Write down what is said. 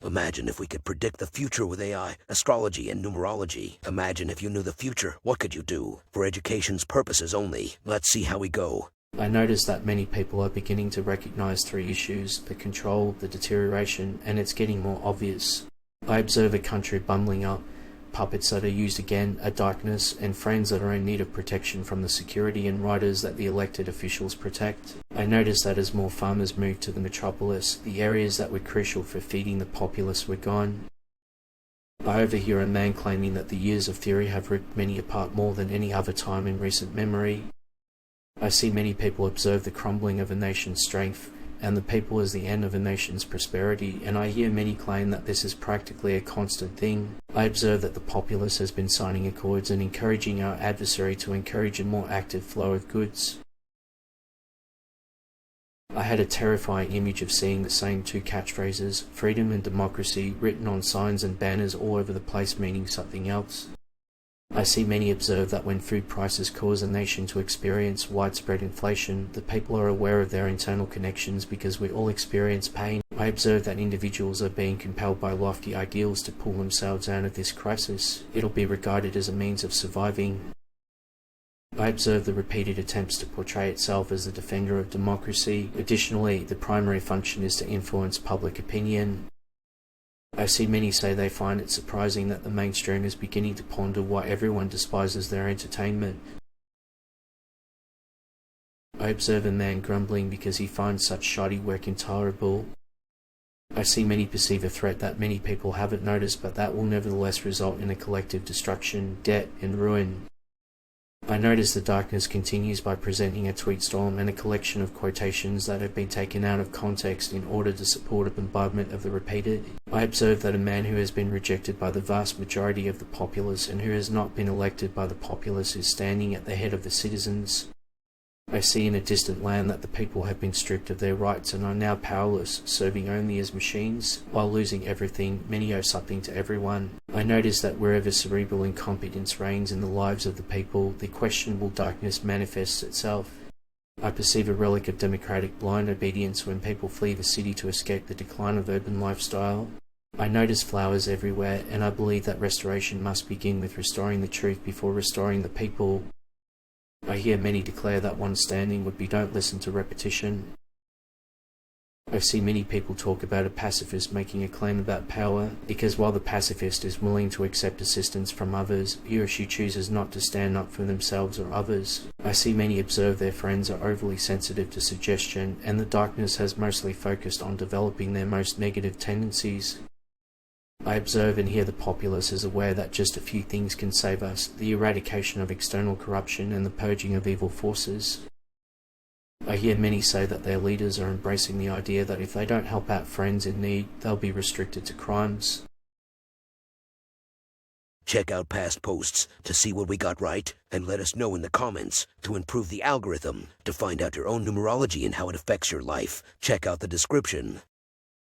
Imagine if we could predict the future with AI, astrology, and numerology. Imagine if you knew the future, what could you do? For education's purposes only. Let's see how we go. I notice that many people are beginning to recognize three issues: the control, the deterioration, and it's getting more obvious. I observe a country bumbling up, puppets that are used again, a darkness, and friends that are in need of protection from the security and riders that the elected officials protect. I notice that as more farmers moved to the metropolis, the areas that were crucial for feeding the populace were gone. I overhear a man claiming that the years of theory have ripped many apart more than any other time in recent memory. I see many people observe the crumbling of a nation's strength, and the people as the end of a nation's prosperity, and I hear many claim that this is practically a constant thing. I observe that the populace has been signing accords and encouraging our adversary to encourage a more active flow of goods. I had a terrifying image of seeing the same two catchphrases, freedom and democracy, written on signs and banners all over the place meaning something else. I see many observe that when food prices cause a nation to experience widespread inflation, the people are aware of their internal connections because we all experience pain. I observe that individuals are being compelled by lofty ideals to pull themselves out of this crisis. It'll be regarded as a means of surviving. I observe the repeated attempts to portray itself as the defender of democracy. Additionally, the primary function is to influence public opinion. I see many say they find it surprising that the mainstream is beginning to ponder why everyone despises their entertainment. I observe a man grumbling because he finds such shoddy work intolerable. I see many perceive a threat that many people haven't noticed, but that will nevertheless result in a collective destruction, debt, and ruin. I notice the darkness continues by presenting a tweet storm and a collection of quotations that have been taken out of context in order to support a bombardment of the repeated. I observe that a man who has been rejected by the vast majority of the populace and who has not been elected by the populace is standing at the head of the citizens. I see in a distant land that the people have been stripped of their rights and are now powerless, serving only as machines. While losing everything, many owe something to everyone. I notice that wherever cerebral incompetence reigns in the lives of the people, the questionable darkness manifests itself. I perceive a relic of democratic blind obedience when people flee the city to escape the decline of urban lifestyle. I notice flowers everywhere, and I believe that restoration must begin with restoring the truth before restoring the people. I hear many declare that one standing would be don't listen to repetition. I see many people talk about a pacifist making a claim about power, because while the pacifist is willing to accept assistance from others, he or she chooses not to stand up for themselves or others. I see many observe their friends are overly sensitive to suggestion, and the darkness has mostly focused on developing their most negative tendencies. I observe and hear the populace is aware that just a few things can save us: the eradication of external corruption and the purging of evil forces. I hear many say that their leaders are embracing the idea that if they don't help out friends in need, they'll be restricted to crimes. Check out past posts to see what we got right, and let us know in the comments to improve the algorithm. To find out your own numerology and how it affects your life, check out the description.